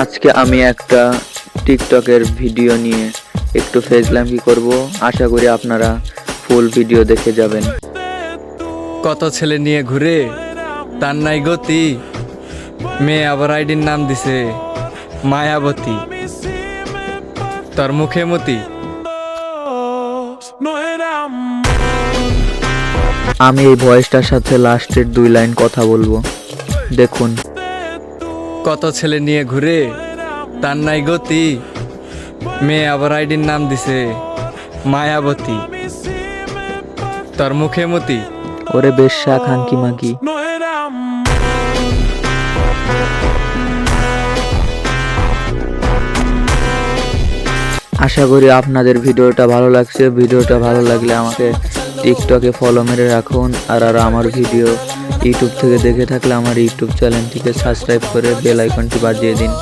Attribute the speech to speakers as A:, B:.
A: আজকে আমি একটা টিকটকের ভিডিও নিয়ে একটু ফেজলামি করব। আশা করি আপনারা ফুল ভিডিও দেখে যাবেন।
B: কত ছেলে নিয়ে ঘুরে তার নাই গতি, মেয়ে আবার আইডির নাম দিছে মায়াবতী। তোর মুখে মতি।
A: আমি এই ভয়েসটার সাথে লাস্টের 2 লাইন কথা বলবো, দেখুন।
B: কত ছেলে নিয়ে ঘুরে তার নাই গতি, মেয়ে আবার আইডির নাম দিছে মায়াবতী। তোর মুখে মতি।
A: ওরে বেশ্যা খানকি মাকি। আশা করি আপনাদের ভিডিওটা ভালো লাগছে। ভিডিওটা ভালো লাগলে আমাকে টিকটকে ফলো মেরে রাখুন। আর আমার ভিডিও ইউটিউব থেকে দেখে থাকলে আমার ইউটিউব চ্যানেলটিকে সাবস্ক্রাইব করে বেল আইকনটি বাজিয়ে দিন।